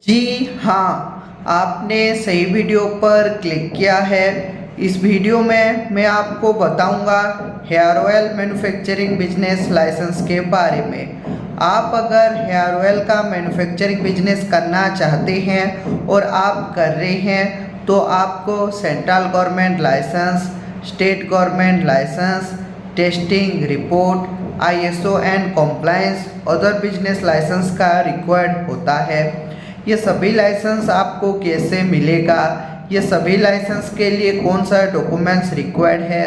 जी हाँ, आपने सही वीडियो पर क्लिक किया है। इस वीडियो में मैं आपको बताऊंगा hair oil manufacturing business licence के बारे में। आप अगर हेयर ऑयल का मैन्युफैक्चरिंग बिजनेस करना चाहते हैं और आप कर रहे हैं तो आपको central government licence, state government licence, testing report, ISO and compliance, other business licence का रिक्वायर्ड होता है। ये सभी लाइसेंस आपको कैसे मिलेगा, ये सभी लाइसेंस के लिए कौन सा डॉक्यूमेंट्स रिक्वायर्ड है,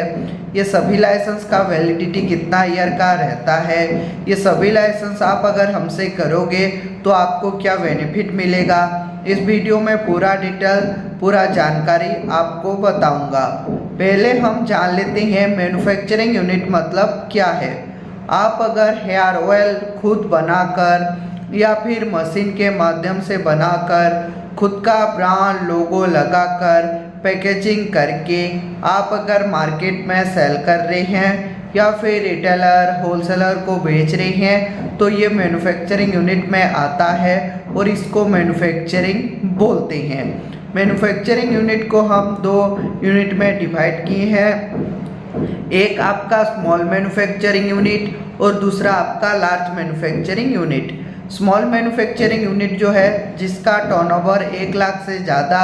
ये सभी लाइसेंस का वैलिडिटी कितना ईयर का रहता है, ये सभी लाइसेंस आप अगर हमसे करोगे तो आपको क्या बेनिफिट मिलेगा, इस वीडियो में पूरा डिटेल पूरा जानकारी आपको बताऊंगा। पहले हम जान लेते हैं मैन्युफैक्चरिंग यूनिट मतलब क्या है। आप अगर हेयर ऑयल खुद बनाकर या फिर मशीन के माध्यम से बनाकर खुद का ब्रांड लोगो लगाकर पैकेजिंग करके आप अगर मार्केट में सेल कर रहे हैं या फिर रिटेलर होलसेलर को बेच रहे हैं तो ये मैन्युफैक्चरिंग यूनिट में आता है और इसको मैन्युफैक्चरिंग बोलते हैं। मैन्युफैक्चरिंग यूनिट को हम दो यूनिट में डिवाइड किए हैं, एक आपका स्मॉल मैन्युफैक्चरिंग यूनिट और दूसरा आपका large manufacturing unit. Small manufacturing unit जो है जिसका टर्नओवर 1 लाख से ज़्यादा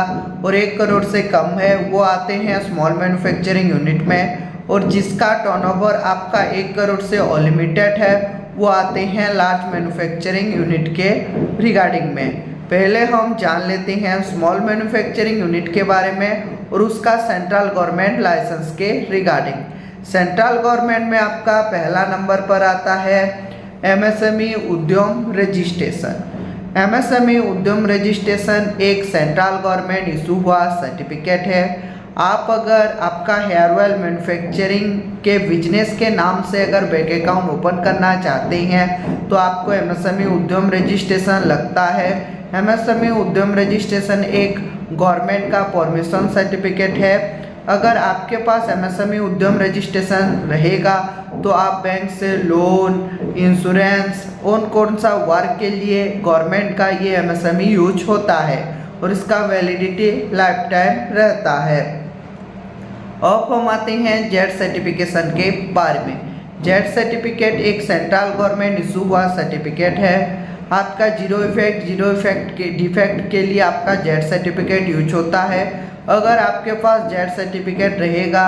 और 1 करोड़ से कम है वो आते हैं स्मॉल मैन्युफैक्चरिंग यूनिट में, और जिसका टर्नओवर आपका 1 करोड़ से अनलिमिटेड है वो आते हैं लार्ज मैन्युफैक्चरिंग यूनिट के रिगार्डिंग में। पहले हम जान लेते हैं स्मॉल मैन्युफैक्चरिंग यूनिट के बारे में और उसका सेंट्रल गवर्नमेंट लाइसेंस के रिगार्डिंग। सेंट्रल गवर्नमेंट में आपका पहला नंबर पर आता है MSME उद्यम रजिस्ट्रेशन। MSME उद्यम रजिस्ट्रेशन एक सेंट्रल गवर्नमेंट इशू हुआ सर्टिफिकेट है। आप अगर आपका हेयर ऑयल मैन्युफैक्चरिंग के बिजनेस के नाम से अगर बैंक अकाउंट ओपन करना चाहते हैं तो आपको MSME उद्यम रजिस्ट्रेशन लगता है। MSME उद्यम रजिस्ट्रेशन एक गवर्नमेंट का परमिशन सर्टिफिकेट है। अगर आपके पास MSME उद्यम रजिस्ट्रेशन रहेगा तो आप बैंक से लोन, इंश्योरेंस और कौन सा वर्क के लिए गवर्नमेंट का ये MSME यूज होता है और इसका वैलिडिटी लाइफ टाइम रहता है। अब हम आते हैं जेड सर्टिफिकेशन के बारे में। जेड सर्टिफिकेट एक सेंट्रल गवर्नमेंट इशू हुआ सर्टिफिकेट है। आपका जीरो इफेक्ट के डिफेक्ट के लिए आपका जेड सर्टिफिकेट यूज होता है। अगर आपके पास जेड सर्टिफिकेट रहेगा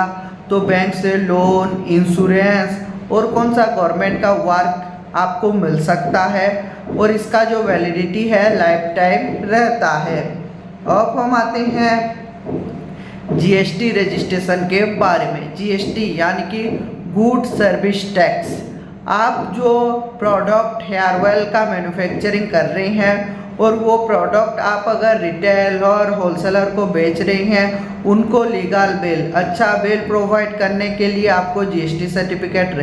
तो बैंक से लोन, इंश्योरेंस और कौन सा गवर्नमेंट का वर्क आपको मिल सकता है और इसका जो वैलिडिटी है लाइफ टाइम रहता है। अब हम आते हैं GST रजिस्ट्रेशन के बारे में। GST यानी कि गुड सर्विस टैक्स। आप जो प्रोडक्ट हेयर ऑयल का मैन्युफैक्चरिंग कर रहे हैं और वो प्रोडक्ट आप अगर रिटेल और होलसेलर को बेच रहे हैं उनको लीगल बिल, अच्छा बिल प्रोवाइड करने के लिए आपको GST सर्टिफिकेट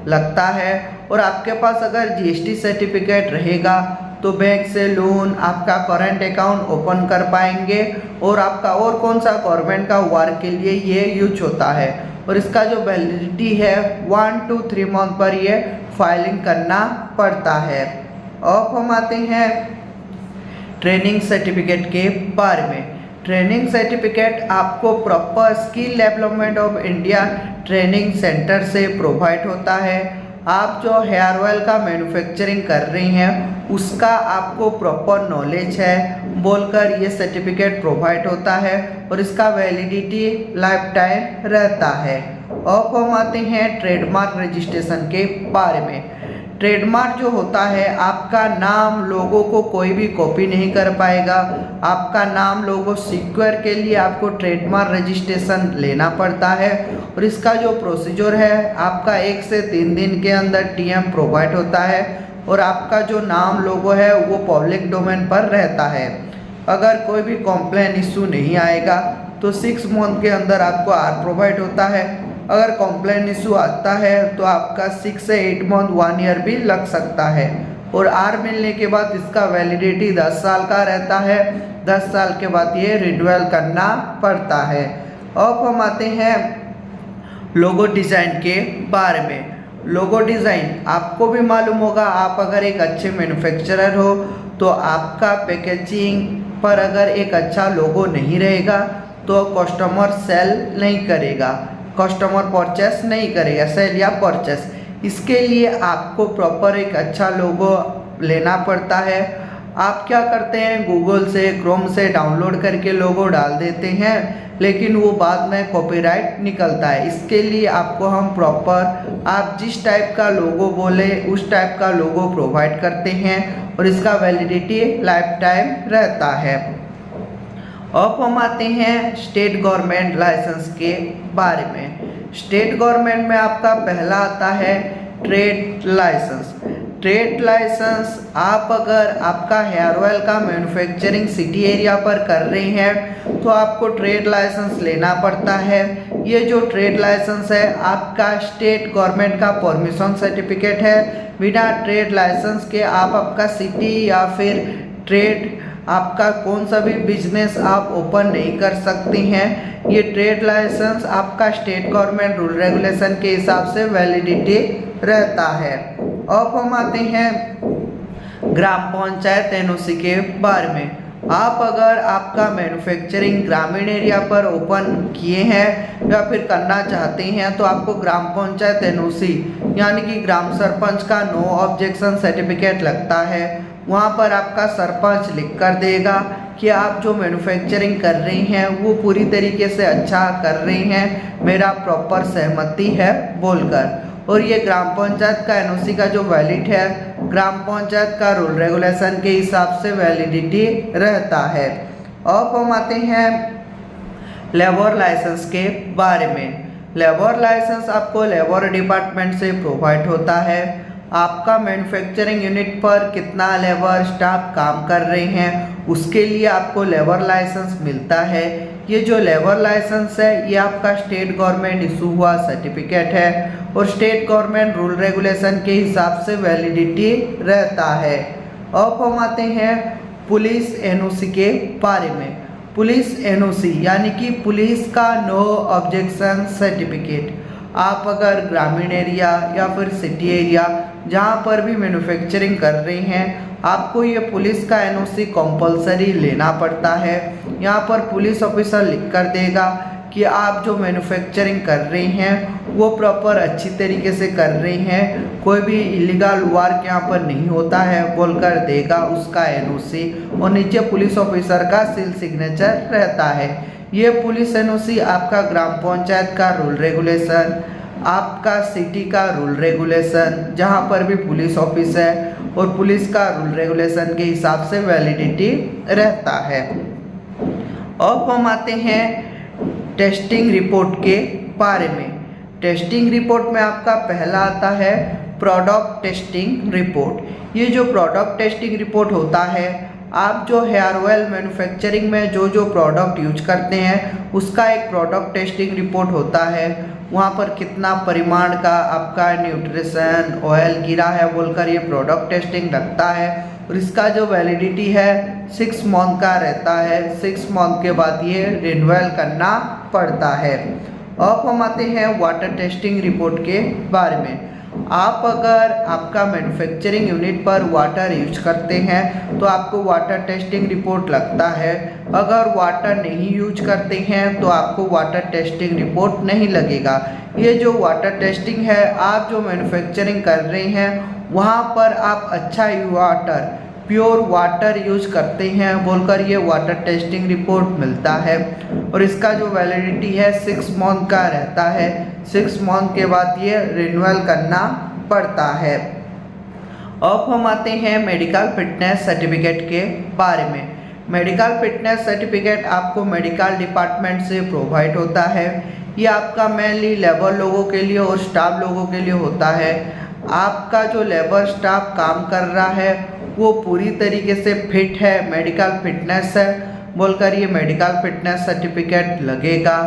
लगता है। और आपके पास अगर GST सर्टिफिकेट रहेगा तो बैंक से लोन, आपका करंट अकाउंट ओपन कर पाएंगे और आपका और कौन सा गवर्नमेंट का वर्क के लिए ये यूज होता है और इसका जो वैलिडिटी है 1 to 3 मंथ पर ये फाइलिंग करना पड़ता है। अब हम आते हैं ट्रेनिंग सर्टिफिकेट के बारे में। ट्रेनिंग सर्टिफिकेट आपको proper skill development of India training centre से प्रोवाइड होता है। आप जो हेयर ऑयल का मैन्युफैक्चरिंग कर रहे हैं उसका आपको प्रॉपर नॉलेज है बोलकर ये सर्टिफिकेट प्रोवाइड होता है और इसका वैलिडिटी लाइफ टाइम रहता है। अब हम आते हैं ट्रेडमार्क रजिस्ट्रेशन के बारे में। ट्रेडमार्क जो होता है आपका नाम लोगो को कोई भी कॉपी नहीं कर पाएगा। आपका नाम लोगो सिक्योर के लिए आपको ट्रेडमार्क रजिस्ट्रेशन लेना पड़ता है और इसका जो प्रोसीजर है आपका 1 से 3 दिन के अंदर TM प्रोवाइड होता है और आपका जो नाम लोगो है वो पब्लिक डोमेन पर रहता है। अगर कोई भी कॉम्प्लेन इशू नहीं आएगा तो 6 मंथ के अंदर आपको R प्रोवाइड होता है। अगर कॉम्प्लेन इशू आता है तो आपका 6 से 8 मंथ 1 ईयर भी लग सकता है और R मिलने के बाद इसका वैलिडिटी 10 साल का रहता है। 10 साल के बाद ये रिन्यूअल करना पड़ता है। अब हम आते हैं लोगो डिज़ाइन के बारे में। लोगो डिज़ाइन आपको भी मालूम होगा, आप अगर एक अच्छे मैन्युफैक्चरर हो तो आपका पैकेजिंग पर अगर एक अच्छा लोगो नहीं रहेगा तो कस्टमर सेल नहीं करेगा, कस्टमर परचेस नहीं करेगा, सेल या परचेस। इसके लिए आपको प्रॉपर एक अच्छा लोगो लेना पड़ता है। आप क्या करते हैं, गूगल से क्रोम से डाउनलोड करके लोगो डाल देते हैं, लेकिन वो बाद में कॉपीराइट निकलता है। इसके लिए आपको हम प्रॉपर आप जिस टाइप का लोगो बोले उस टाइप का लोगो प्रोवाइड करते हैं और इसका वैलिडिटी लाइफ टाइम रहता है। अब हम आते हैं स्टेट गवर्नमेंट लाइसेंस के बारे में। स्टेट गवर्नमेंट में आपका पहला आता है ट्रेड लाइसेंस। ट्रेड लाइसेंस आप अगर आपका हेयर ऑयल का मैन्युफैक्चरिंग सिटी एरिया पर कर रहे हैं तो आपको ट्रेड लाइसेंस लेना पड़ता है। ये जो ट्रेड लाइसेंस है आपका स्टेट गवर्नमेंट का परमिशन सर्टिफिकेट है। बिना ट्रेड लाइसेंस के आप आपका सिटी या फिर ट्रेड आपका कौन सा भी बिजनेस आप ओपन नहीं कर सकते हैं। ये ट्रेड लाइसेंस आपका स्टेट गवर्नमेंट रूल रेगुलेशन के हिसाब से वैलिडिटी रहता है। अब हम आते हैं ग्राम पंचायत एनओसी के बारे में। आप अगर आपका मैन्युफैक्चरिंग ग्रामीण एरिया पर ओपन किए हैं या फिर करना चाहते हैं तो आपको ग्राम पंचायत एनओसी यानी कि ग्राम सरपंच का नो ऑब्जेक्शन सर्टिफिकेट लगता है। वहाँ पर आपका सरपंच लिख कर देगा कि आप जो मैन्युफैक्चरिंग कर रहे हैं वो पूरी तरीके से अच्छा कर रहे हैं, मेरा प्रॉपर सहमति है बोलकर। और ये ग्राम पंचायत का एनओसी का जो वैलिड है ग्राम पंचायत का रूल रेगुलेशन के हिसाब से वैलिडिटी रहता है। अब हम आते हैं लेबर लाइसेंस के बारे में। लेबर लाइसेंस आपको लेबर डिपार्टमेंट से प्रोवाइड होता है। आपका मैन्युफैक्चरिंग यूनिट पर कितना लेबर स्टाफ काम कर रहे हैं उसके लिए आपको लेबर लाइसेंस मिलता है। ये जो लेबर लाइसेंस है ये आपका स्टेट गवर्नमेंट इशू हुआ सर्टिफिकेट है और स्टेट गवर्नमेंट रूल रेगुलेशन के हिसाब से वैलिडिटी रहता है। अब हम आते हैं पुलिस एनओसी के बारे में। पुलिस एनओसी यानी कि पुलिस का नो ऑब्जेक्शन सर्टिफिकेट। आप अगर ग्रामीण एरिया या फिर सिटी एरिया जहाँ पर भी मैन्युफैक्चरिंग कर रहे हैं आपको ये पुलिस का एनओसी कंपलसरी लेना पड़ता है। यहाँ पर पुलिस ऑफिसर लिख कर देगा कि आप जो मैन्युफैक्चरिंग कर रहे हैं वो प्रॉपर अच्छी तरीके से कर रहे हैं, कोई भी इलीगल वर्क यहाँ पर नहीं होता है बोलकर देगा उसका एनओसी और नीचे पुलिस ऑफिसर का सील सिग्नेचर रहता है। ये पुलिस एनओसी आपका ग्राम पंचायत का रूल रेगुलेशन, आपका सिटी का रूल रेगुलेशन जहाँ पर भी पुलिस ऑफिस है और पुलिस का रूल रेगुलेशन के हिसाब से वैलिडिटी रहता है। अब हम आते हैं टेस्टिंग रिपोर्ट के बारे में। टेस्टिंग रिपोर्ट में आपका पहला आता है प्रोडक्ट टेस्टिंग रिपोर्ट। ये जो प्रोडक्ट टेस्टिंग रिपोर्ट होता है आप जो हेयर ऑयल मैन्युफैक्चरिंग में जो जो प्रोडक्ट यूज करते हैं उसका एक प्रोडक्ट टेस्टिंग रिपोर्ट होता है। वहाँ पर कितना परिमाण का आपका न्यूट्रिशन ऑयल गिरा है बोलकर ये प्रोडक्ट टेस्टिंग लगता है और इसका जो वैलिडिटी है 6 मंथ का रहता है। 6 मंथ के बाद ये रिन्यूअल करना पड़ता है। अब हम आते हैं वाटर टेस्टिंग रिपोर्ट के बारे में। आप अगर आपका मैन्युफैक्चरिंग यूनिट पर वाटर यूज करते हैं तो आपको वाटर टेस्टिंग रिपोर्ट लगता है। अगर वाटर नहीं यूज करते हैं तो आपको वाटर टेस्टिंग रिपोर्ट नहीं लगेगा। ये जो वाटर टेस्टिंग है आप जो मैन्युफैक्चरिंग कर रहे हैं वहाँ पर आप अच्छा वाटर प्योर वाटर यूज करते हैं बोलकर ये वाटर टेस्टिंग रिपोर्ट मिलता है और इसका जो वैलिडिटी है 6 मंथ का रहता है। 6 मंथ के बाद ये रिन्यूअल करना पड़ता है। अब हम आते हैं मेडिकल फिटनेस सर्टिफिकेट के बारे में। मेडिकल फिटनेस सर्टिफिकेट आपको मेडिकल डिपार्टमेंट से प्रोवाइड होता है। ये आपका मेनली लेबर लोगों के लिए और स्टाफ लोगों के लिए होता है। आपका जो लेबर स्टाफ काम कर रहा है वो पूरी तरीके से फिट है, मेडिकल फिटनेस है बोलकर ये मेडिकल फिटनेस सर्टिफिकेट लगेगा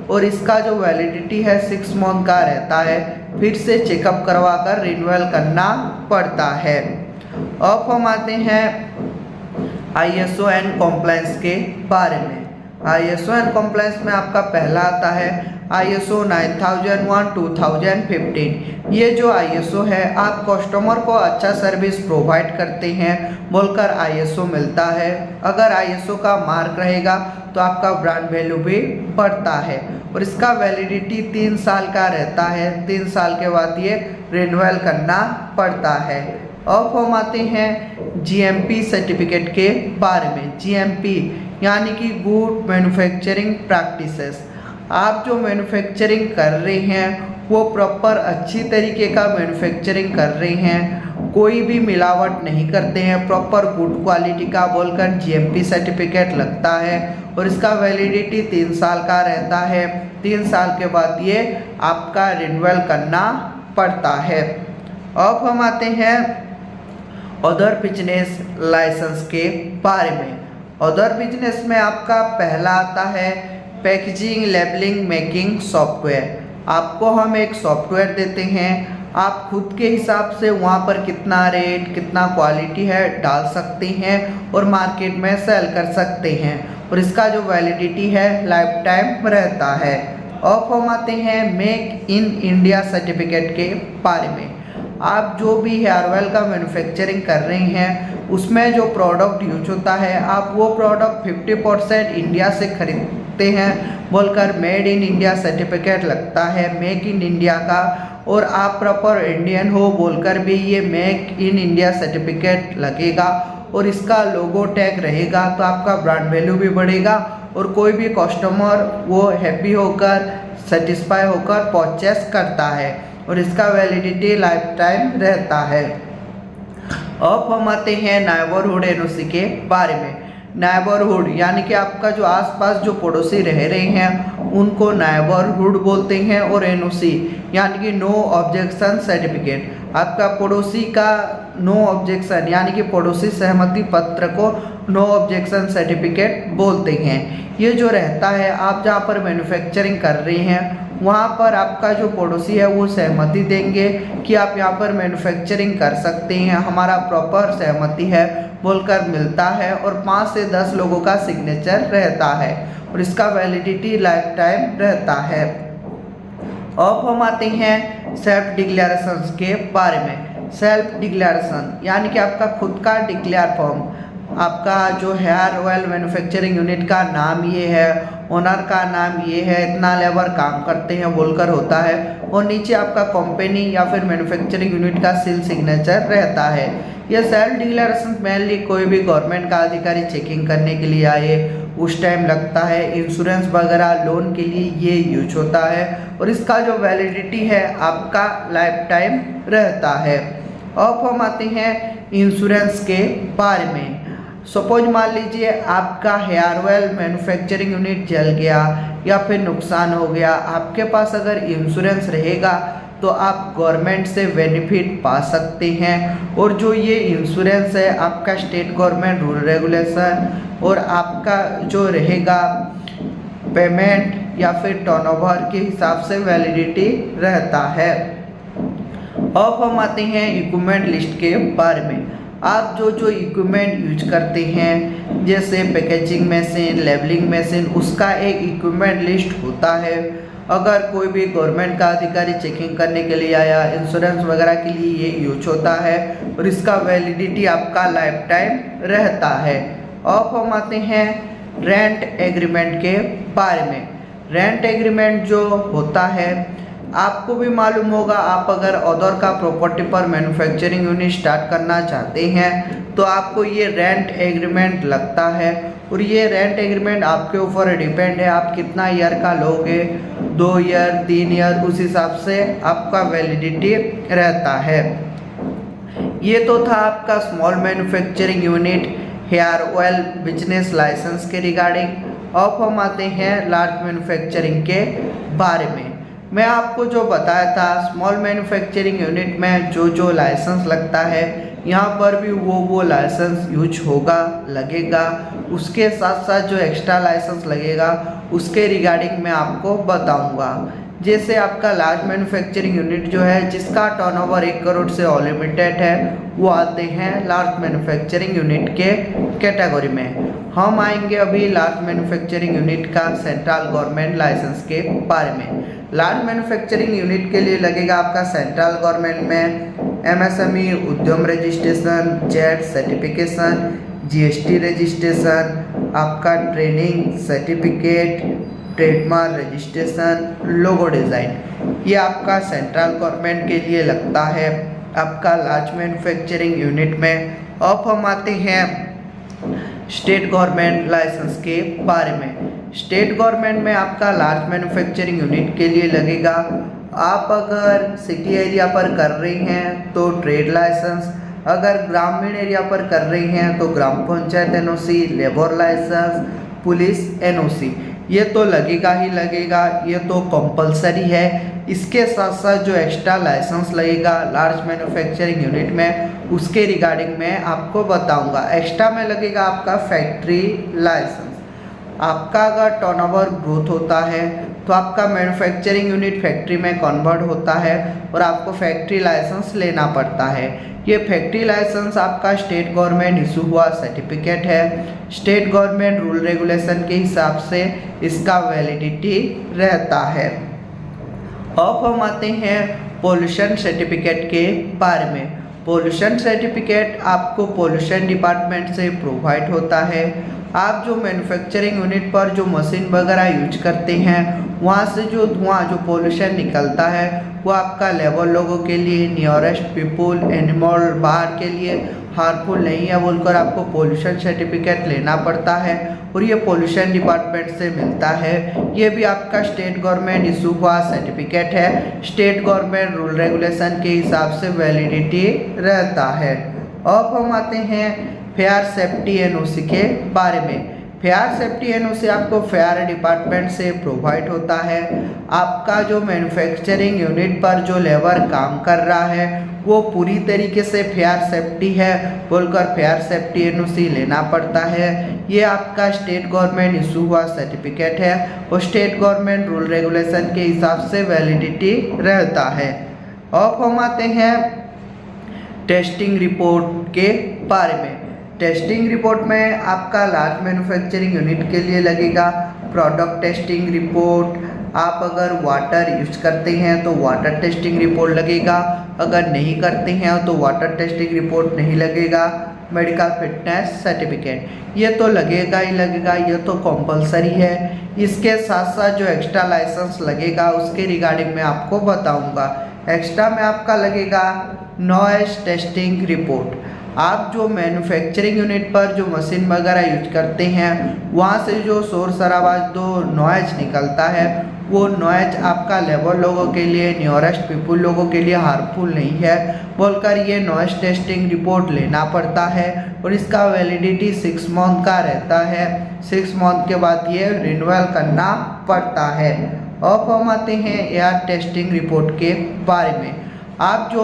और इसका जो वैलिडिटी है 6 मंथ का रहता है। फिर से चेकअप करवा कर रिन्यूअल करना पड़ता है। अब हम आते हैं ISO एंड कॉम्प्लायंस के बारे में। ISO एंड कॉम्प्लायंस में आपका पहला आता है ISO 9001:2015। ये जो ISO है, आप कस्टमर को अच्छा सर्विस प्रोवाइड करते हैं बोलकर ISO मिलता है। अगर ISO का मार्क रहेगा तो आपका ब्रांड वैल्यू भी बढ़ता है और इसका वैलिडिटी 3 साल का रहता है। 3 साल के बाद ये रिन्यूअल करना पड़ता है। अब हम आते हैं GMP सर्टिफिकेट के बारे में। GMP यानी कि गुड मैन्युफैक्चरिंग प्रैक्टिसेस। आप जो मैन्युफैक्चरिंग कर रहे हैं वो प्रॉपर अच्छी तरीके का मैन्युफैक्चरिंग कर रहे हैं, कोई भी मिलावट नहीं करते हैं, प्रॉपर गुड क्वालिटी का बोलकर GMP सर्टिफिकेट लगता है और इसका वैलिडिटी 3 साल का रहता है। 3 साल के बाद ये आपका रिन्यूअल करना पड़ता है। अब हम आते हैं अदर बिजनेस लाइसेंस के बारे में। अदर बिजनेस में आपका पहला आता है पैकेजिंग लेबलिंग मेकिंग सॉफ्टवेयर। आपको हम एक सॉफ्टवेयर देते हैं, आप खुद के हिसाब से वहाँ पर कितना रेट कितना क्वालिटी है डाल सकते हैं और मार्केट में सेल कर सकते हैं और इसका जो वैलिडिटी है लाइफ टाइम रहता है। अब हम आते हैं मेक इन इंडिया सर्टिफिकेट के बारे में। आप जो भी हेयर ऑयल का मैन्युफैक्चरिंग कर रहे हैं उसमें जो प्रोडक्ट यूज होता है आप वो प्रोडक्ट 50% इंडिया से खरीदते हैं बोलकर मेड इन इंडिया सर्टिफिकेट लगता है मेक इन इंडिया का, और आप प्रॉपर इंडियन हो बोलकर भी ये मेक इन इंडिया सर्टिफिकेट लगेगा और इसका लोगो टैग रहेगा तो आपका ब्रांड वैल्यू भी बढ़ेगा और कोई भी कस्टमर वो हैप्पी होकर सेटिस्फाई होकर परचेस करता है और इसका वैलिडिटी लाइफ टाइम रहता है। अब हम आते हैं नेबरहुड NOC के बारे में। नेबरहुड यानी कि आपका जो आसपास जो पड़ोसी रह रहे हैं उनको नेबरहुड बोलते हैं और NOC यानी कि नो ऑब्जेक्शन सर्टिफिकेट। आपका पड़ोसी का नो ऑब्जेक्शन यानी कि पड़ोसी सहमति पत्र को नो ऑब्जेक्शन सर्टिफिकेट बोलते हैं। ये जो रहता है आप जहाँ पर मैन्युफैक्चरिंग कर रहे हैं वहाँ पर आपका जो पड़ोसी है वो सहमति देंगे कि आप यहाँ पर मैन्युफैक्चरिंग कर सकते हैं, हमारा प्रॉपर सहमति है बोलकर मिलता है और 5 से 10 लोगों का सिग्नेचर रहता है और इसका वैलिडिटी लाइफ टाइम रहता है। अब हम आते हैं सेल्फ डिक्लेरेशन के बारे में। सेल्फ डिक्लेरेशन यानी कि आपका खुद का डिक्लेयर फॉर्म। आपका जो हेयर ऑयल मैन्युफैक्चरिंग यूनिट का नाम ये है, ओनर का नाम ये है, इतना लेबर काम करते हैं बोलकर होता है और नीचे आपका कंपनी या फिर मैन्युफैक्चरिंग यूनिट का सील सिग्नेचर रहता है। यह सेल्फ डिक्लेरेशन मेनली कोई भी गवर्नमेंट का अधिकारी चेकिंग करने के लिए आए उस टाइम लगता है। इंश्योरेंस वगैरह लोन के लिए ये यूज होता है और इसका जो वैलिडिटी है आपका लाइफ टाइम रहता है। अब हम आते हैं इंश्योरेंस के बारे में। सपोज मान लीजिए आपका हेयर ऑयल मैन्युफैक्चरिंग यूनिट जल गया या फिर नुकसान हो गया, आपके पास अगर इंश्योरेंस रहेगा तो आप गवर्नमेंट से बेनिफिट पा सकते हैं और जो ये इंश्योरेंस है आपका स्टेट गवर्नमेंट रूल रेगुलेशन और आपका जो रहेगा पेमेंट या फिर टर्नओवर के हिसाब से वैलिडिटी रहता है। अब हम आते हैं इक्विपमेंट लिस्ट के बारे में। आप जो जो इक्विपमेंट यूज करते हैं जैसे पैकेजिंग मशीन लेबलिंग मशीन उसका एक इक्विपमेंट लिस्ट होता है। अगर कोई भी गवर्नमेंट का अधिकारी चेकिंग करने के लिए आया इंश्योरेंस वगैरह के लिए ये यूज होता है और इसका वैलिडिटी आपका लाइफ टाइम रहता है। अब हम आते हैं रेंट एग्रीमेंट के बारे में। रेंट एग्रीमेंट जो होता है आपको भी मालूम होगा, आप अगर अदर का प्रॉपर्टी पर मैन्युफैक्चरिंग यूनिट स्टार्ट करना चाहते हैं तो आपको ये रेंट एग्रीमेंट लगता है और ये रेंट एग्रीमेंट आपके ऊपर डिपेंड है आप कितना ईयर का लोगे, 2 ईयर 3 ईयर, उस हिसाब से आपका वैलिडिटी रहता है। ये तो था आपका small manufacturing unit hair oil business licence के रिगार्डिंग। अब हम आते हैं लार्ज मैन्युफैक्चरिंग के बारे में। मैं आपको जो बताया था स्मॉल मैन्युफैक्चरिंग यूनिट में जो जो लाइसेंस लगता है यहाँ पर भी वो लाइसेंस यूज होगा लगेगा। उसके साथ साथ जो एक्स्ट्रा लाइसेंस लगेगा उसके रिगार्डिंग मैं आपको बताऊंगा। जैसे आपका लार्ज मैन्युफैक्चरिंग यूनिट जो है जिसका टर्नओवर 1 करोड़ से अनलिमिटेड है वो आते हैं लार्ज मैन्युफैक्चरिंग यूनिट के कैटेगरी में। हम आएंगे अभी लार्ज मैन्युफैक्चरिंग यूनिट का सेंट्रल गवर्नमेंट लाइसेंस के बारे में। लार्ज मैन्युफैक्चरिंग यूनिट के लिए लगेगा आपका सेंट्रल गवर्नमेंट में MSME Udyam registration, ZED certification, GST registration, आपका training certificate, trademark registration, logo design, ये आपका सेंट्रल गवर्नमेंट के लिए लगता है आपका लार्ज मैन्युफैक्चरिंग यूनिट में। अब हम आते हैं स्टेट गवर्नमेंट लाइसेंस के बारे में। स्टेट गवर्नमेंट में आपका लार्ज मैन्युफैक्चरिंग यूनिट के लिए लगेगा, आप अगर सिटी एरिया पर कर रहे हैं तो ट्रेड लाइसेंस, अगर ग्रामीण एरिया पर कर रही हैं तो gram panchayat NOC, labour licence, police NOC, ये तो लगेगा ही लगेगा, ये तो कंपलसरी है। इसके साथ साथ जो एक्स्ट्रा लाइसेंस लगेगा लार्ज मैन्युफैक्चरिंग यूनिट में, उसके रिगार्डिंग मैं आपको बताऊंगा। एक्स्ट्रा में लगेगा आपका फैक्ट्री लाइसेंस। आपका अगर टर्नओवर ग्रोथ होता है तो आपका मैन्युफैक्चरिंग यूनिट फैक्ट्री में कन्वर्ट होता है और आपको फैक्ट्री लाइसेंस लेना पड़ता है। ये फैक्ट्री लाइसेंस आपका स्टेट गवर्नमेंट इशू हुआ सर्टिफिकेट है। स्टेट गवर्नमेंट रूल रेगुलेशन के हिसाब से इसका वैलिडिटी रहता है। अब हम आते हैं पोल्यूशन सर्टिफिकेट के बारे में। पोल्यूशन सर्टिफिकेट आपको पोल्यूशन डिपार्टमेंट से प्रोवाइड होता है। आप जो मैन्युफैक्चरिंग यूनिट पर जो मशीन वगैरह यूज करते हैं वहाँ से जो धुआं जो पोल्यूशन निकलता है वो आपका लेबर लोगों के लिए, नियरेस्ट पीपुल, एनिमल, बाहर के लिए हार्मफुल नहीं है बोलकर आपको पोल्यूशन सर्टिफिकेट लेना पड़ता है और ये पोल्यूशन डिपार्टमेंट से मिलता है। ये भी आपका स्टेट गवर्नमेंट इशू हुआ सर्टिफिकेट है। स्टेट गवर्नमेंट रूल रेगुलेशन के हिसाब से वैलिडिटी रहता है। अब हम आते हैं फेयर सेफ्टी एनओसी के बारे में। फेयर सेफ्टी एनओसी आपको फेयर डिपार्टमेंट से प्रोवाइड होता है। आपका जो मैन्युफैक्चरिंग यूनिट पर जो लेबर काम कर रहा है वो पूरी तरीके से फेयर सेफ्टी है बोलकर फेयर सेफ्टी एनओसी लेना पड़ता है। ये आपका स्टेट गवर्नमेंट इशू हुआ सर्टिफिकेट है और स्टेट गवर्नमेंट रूल रेगुलेशन के हिसाब से वैलिडिटी रहता है। अब हम आते हैं टेस्टिंग रिपोर्ट के बारे में। टेस्टिंग रिपोर्ट में आपका लार्ज मैन्युफैक्चरिंग यूनिट के लिए लगेगा प्रोडक्ट टेस्टिंग रिपोर्ट। आप अगर वाटर यूज करते हैं तो वाटर टेस्टिंग रिपोर्ट लगेगा, अगर नहीं करते हैं तो वाटर टेस्टिंग रिपोर्ट नहीं लगेगा। मेडिकल फिटनेस सर्टिफिकेट ये तो लगेगा ही लगेगा, ये तो कंपलसरी है। इसके साथ साथ जो एक्स्ट्रा लाइसेंस लगेगा उसके रिगार्डिंग मैं आपको बताऊंगा। एक्स्ट्रा में आपका लगेगा नॉइज टेस्टिंग रिपोर्ट। आप जो मैन्युफैक्चरिंग यूनिट पर जो मशीन वगैरह यूज करते हैं वहाँ से जो शोर शराबा जो नॉइज निकलता है वो नॉइज आपका लेबर लोगों के लिए, नियरेस्ट पीपुल लोगों के लिए हार्मफुल नहीं है बोलकर ये नॉइज टेस्टिंग रिपोर्ट लेना पड़ता है और इसका वैलिडिटी 6 मंथ का रहता है। 6 मंथ के बाद ये रिन्यूअल करना पड़ता है। अब हम आते हैं एयर टेस्टिंग रिपोर्ट के बारे में। आप जो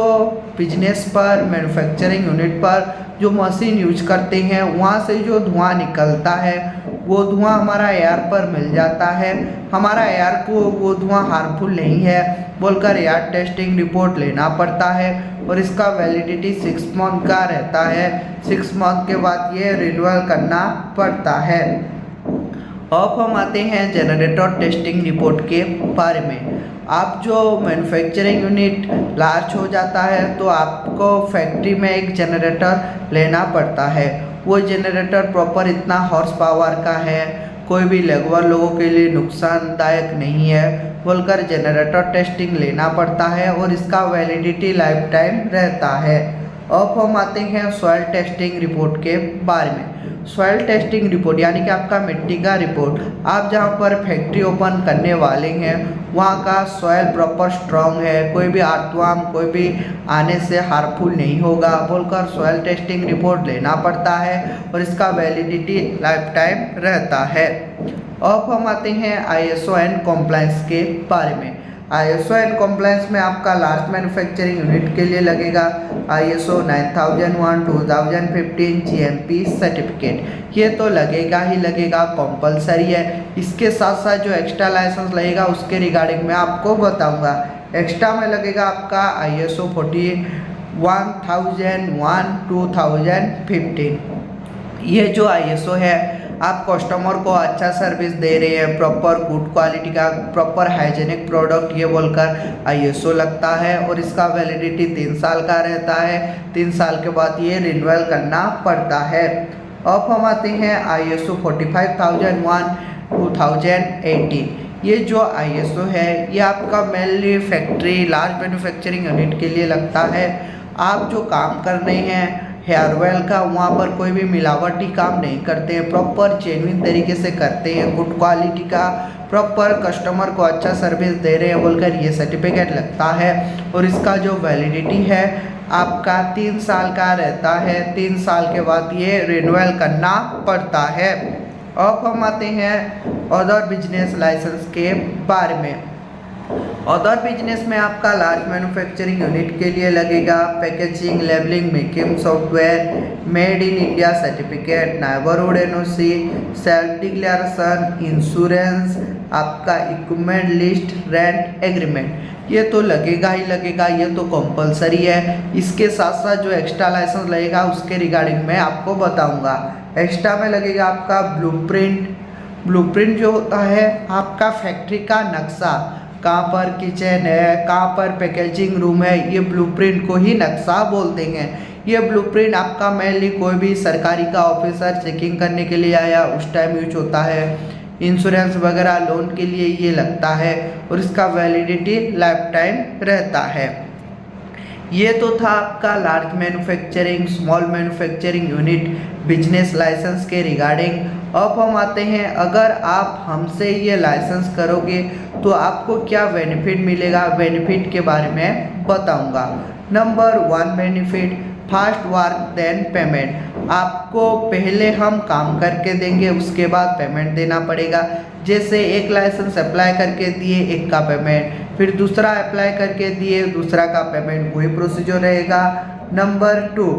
बिजनेस पर मैन्युफैक्चरिंग यूनिट पर जो मशीन यूज करते हैं वहाँ से जो धुआं निकलता है वो धुआं हमारा एयर पर मिल जाता है, हमारा एयर को वो धुआं हार्मफुल नहीं है बोलकर एयर टेस्टिंग रिपोर्ट लेना पड़ता है और इसका वैलिडिटी 6 मंथ का रहता है। 6 मंथ के बाद ये रिन्यूअल करना पड़ता है। अब हम आते हैं जनरेटर टेस्टिंग रिपोर्ट के बारे में। आप जो मैन्युफैक्चरिंग यूनिट लार्ज हो जाता है तो आपको फैक्ट्री में एक जनरेटर लेना पड़ता है। वो जनरेटर प्रॉपर इतना हॉर्स पावर का है, कोई भी लेबर लोगों के लिए नुकसानदायक नहीं है बोलकर जनरेटर टेस्टिंग लेना पड़ता है और इसका वैलिडिटी लाइफ टाइम रहता है। अब हम आते हैं सॉइल टेस्टिंग रिपोर्ट के बारे में। सॉइल टेस्टिंग रिपोर्ट यानी कि आपका मिट्टी का रिपोर्ट। आप जहां पर फैक्ट्री ओपन करने वाले हैं वहां का सॉइल प्रॉपर स्ट्रांग है, कोई भी अर्थवर्म कोई भी आने से हार्मफुल नहीं होगा बोलकर सॉइल टेस्टिंग रिपोर्ट लेना पड़ता है और इसका वैलिडिटी लाइफ टाइम रहता है। अब हम आते हैं ISO एंड कॉम्प्लायंस के बारे में। ISO एंड कॉम्प्लायंस में आपका लार्ज मैन्युफैक्चरिंग यूनिट के लिए लगेगा ISO 9001 2015 GMP सर्टिफिकेट। ये तो लगेगा ही लगेगा, कंपलसरी है। इसके साथ साथ जो एक्स्ट्रा लाइसेंस लगेगा उसके रिगार्डिंग मैं आपको बताऊंगा। एक्स्ट्रा में लगेगा आपका ISO 41001 2015। ये जो ISO है आप कस्टमर को अच्छा सर्विस दे रहे हैं, प्रॉपर गुड क्वालिटी का प्रॉपर हाइजेनिक प्रोडक्ट ये बोलकर ISO लगता है और इसका वैलिडिटी 3 साल का रहता है। 3 साल के बाद ये रिन्यूअल करना पड़ता है। अब हम आते हैं ISO 45001 2018। ये जो ISO है ये आपका mainly factory large manufacturing unit के लिए लगता है। आप जो काम कर रहे हैं हेयर ऑयल का, वहाँ पर कोई भी मिलावटी काम नहीं करते हैं, प्रॉपर जेन्युइन तरीके से करते हैं, गुड क्वालिटी का प्रॉपर कस्टमर को अच्छा सर्विस दे रहे हैं बोलकर ये सर्टिफिकेट लगता है। और इसका जो वैलिडिटी है आपका 3 साल का रहता है। 3 साल के बाद ये रिन्यूअल करना पड़ता है। अब हम आते हैं अदर बिजनेस लाइसेंस के बारे में। अदर बिजनेस में आपका लार्ज मैन्युफैक्चरिंग यूनिट के लिए लगेगा packaging, labelling, making software, made in India certificate, neighbourhood NOC, self declaration, insurance, आपका इक्विपमेंट लिस्ट, रेंट एग्रीमेंट, ये तो लगेगा ही लगेगा, ये तो कंपलसरी है। इसके साथ साथ जो एक्स्ट्रा लाइसेंस लगेगा उसके रिगार्डिंग मैं आपको बताऊंगा। एक्स्ट्रा में लगेगा आपका ब्लूप्रिंट। ब्लूप्रिंट जो होता है आपका फैक्ट्री का नक्शा, कहाँ पर किचन है, कहाँ पर पैकेजिंग रूम है, ये ब्लूप्रिंट को ही नक्शा बोलते हैं। ये ब्लूप्रिंट आपका मेनली कोई भी सरकारी का ऑफिसर चेकिंग करने के लिए आया उस टाइम यूज होता है। इंश्योरेंस वगैरह लोन के लिए ये लगता है और इसका वैलिडिटी लाइफ टाइम रहता है। ये तो था आपका large manufacturing small manufacturing unit business licence के रिगार्डिंग। अब हम आते हैं, अगर आप हमसे ये लाइसेंस करोगे तो आपको क्या बेनिफिट मिलेगा, बेनिफिट के बारे में बताऊंगा। Number 1 benefit, fast work then payment. आपको पहले हम काम करके देंगे उसके बाद पेमेंट देना पड़ेगा। जैसे एक लाइसेंस अप्लाई करके दिए, एक का पेमेंट, फिर दूसरा अप्लाई करके दिए, दूसरा का पेमेंट, वही प्रोसीजर रहेगा। Number 2,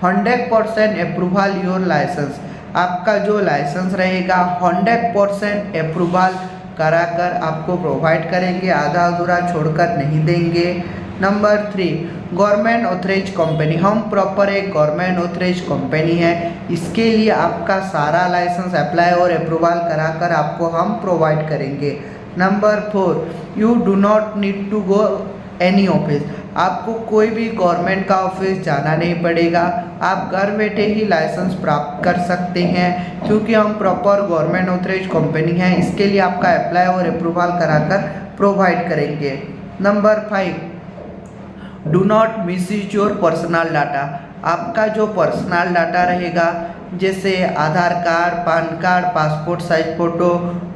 100% approval your licence. आपका जो लाइसेंस रहेगा 100% अप्रूवल कराकर आपको प्रोवाइड करेंगे, आधा अधूरा छोड़कर नहीं देंगे। Number 3, government authorise company. हम प्रॉपर एक गवर्नमेंट ऑथराइज कंपनी है, इसके लिए आपका सारा लाइसेंस अप्लाई और अप्रूवल कराकर आपको हम प्रोवाइड करेंगे। Number 4, you do not need to go any office. आपको कोई भी गवर्नमेंट का ऑफिस जाना नहीं पड़ेगा, आप घर बैठे ही लाइसेंस प्राप्त कर सकते हैं क्योंकि हम प्रॉपर गवर्नमेंट ऑथराइज कंपनी है, इसके लिए आपका अप्लाई और अप्रूवल कराकर प्रोवाइड करेंगे। Number 5, do not misuse your personal data. आपका जो पर्सनल डाटा रहेगा जैसे Aadhaar card, PAN card, passport size photo,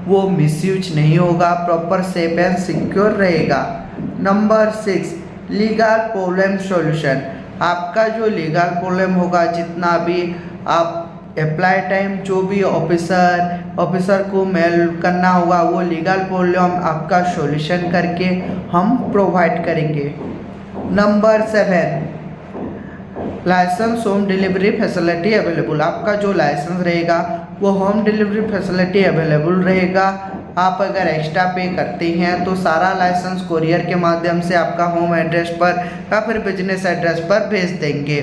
वो मिसयूज नहीं होगा, प्रॉपर सेफ एंड सिक्योर रहेगा। Number 6, legal problem solution. आपका जो लीगल प्रॉब्लम होगा, जितना भी आप अप्लाई टाइम जो भी ऑफिसर को मेल करना होगा, वो लीगल प्रॉब्लम आपका सॉल्यूशन करके हम प्रोवाइड करेंगे। Number 7, licence home delivery facility available. आपका जो लाइसेंस रहेगा वो होम डिलीवरी फैसिलिटी अवेलेबल रहेगा। आप अगर एक्स्ट्रा पे करते हैं तो सारा लाइसेंस कोरियर के माध्यम से आपका होम एड्रेस पर या फिर बिजनेस एड्रेस पर भेज देंगे।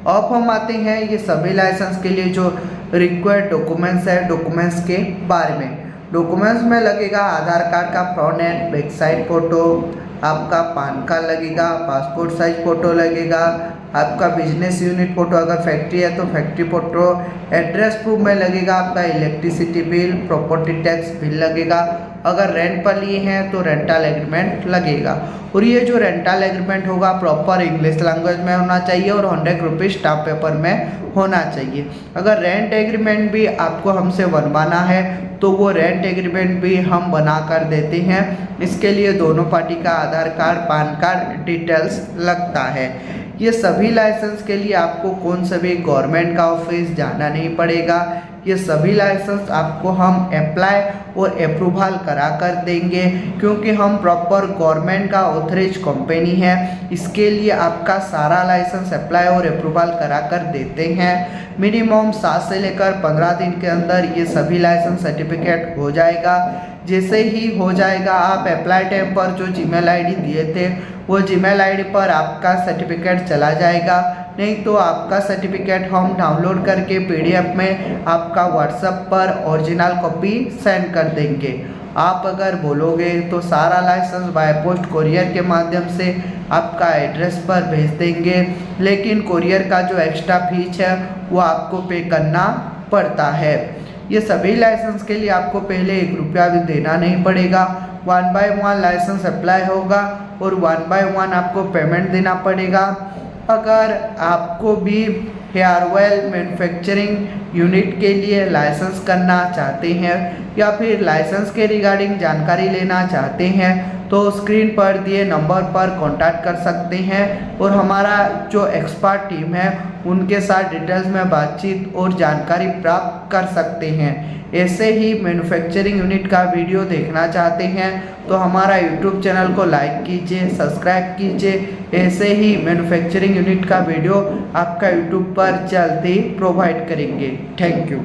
अब हम आते हैं ये सभी लाइसेंस के लिए जो रिक्वायर्ड डॉक्यूमेंट्स है, डॉक्यूमेंट्स के बारे में। डॉक्यूमेंट्स में लगेगा आधार कार्ड का front end back side photo, आपका पैन कार्ड लगेगा, पासपोर्ट साइज फ़ोटो लगेगा, आपका बिजनेस यूनिट फ़ोटो, अगर फैक्ट्री है तो फैक्ट्री फ़ोटो, एड्रेस प्रूफ में लगेगा आपका electricity bill, property tax bill लगेगा, अगर रेंट पर लिए हैं तो रेंटल एग्रीमेंट लगेगा। और ये जो रेंटल एग्रीमेंट होगा प्रॉपर इंग्लिश लैंग्वेज में होना चाहिए और 100 रुपीज़ स्टाम्प पेपर में होना चाहिए। अगर रेंट एग्रीमेंट भी आपको हमसे बनवाना है तो वो रेंट एग्रीमेंट भी हम बना कर देते हैं। इसके लिए दोनों पार्टी का आधार कार्ड, पैन कार्ड डिटेल्स लगता है। ये सभी लाइसेंस के लिए आपको कौन सा भी गवर्नमेंट का ऑफिस जाना नहीं पड़ेगा। ये सभी लाइसेंस आपको हम अप्लाई और अप्रूवल करा कर देंगे क्योंकि हम प्रॉपर गवर्नमेंट का ऑथराइज कंपनी है। इसके लिए आपका सारा लाइसेंस अप्लाई और अप्रूवल करा कर देते हैं। मिनिमम 7 से लेकर 15 दिन के अंदर ये सभी लाइसेंस सर्टिफिकेट हो जाएगा। जैसे ही हो जाएगा आप अप्लाई टाइम पर जो जीमेल आईडी दिए थे वो जीमेल आईडी पर आपका सर्टिफिकेट चला जाएगा। नहीं तो आपका सर्टिफिकेट हम डाउनलोड करके PDF में आपका व्हाट्सएप पर ओरिजिनल कॉपी सेंड कर देंगे। आप अगर बोलोगे तो सारा लाइसेंस बाय पोस्ट कोरियर के माध्यम से आपका एड्रेस पर भेज देंगे, लेकिन कोरियर का जो एक्स्ट्रा फीस है वो आपको पे करना पड़ता है। ये सभी लाइसेंस के लिए आपको पहले 1 रुपया भी देना नहीं पड़ेगा। 1 बाय 1 लाइसेंस अप्लाई होगा और 1 बाय 1 आपको पेमेंट देना पड़ेगा। अगर आपको भी हेयर ऑयल मैन्युफैक्चरिंग यूनिट के लिए लाइसेंस करना चाहते हैं या फिर लाइसेंस के रिगार्डिंग जानकारी लेना चाहते हैं तो स्क्रीन पर दिए नंबर पर कांटेक्ट कर सकते हैं और हमारा जो एक्सपर्ट टीम है उनके साथ डिटेल्स में बातचीत और जानकारी प्राप्त कर सकते हैं। ऐसे ही मैन्युफैक्चरिंग यूनिट का वीडियो देखना चाहते हैं तो हमारा यूट्यूब चैनल को लाइक कीजिए, सब्सक्राइब कीजिए। ऐसे ही मैन्युफैक्चरिंग यूनिट का वीडियो आपका यूट्यूब पर जल्दी प्रोवाइड करेंगे। Thank you.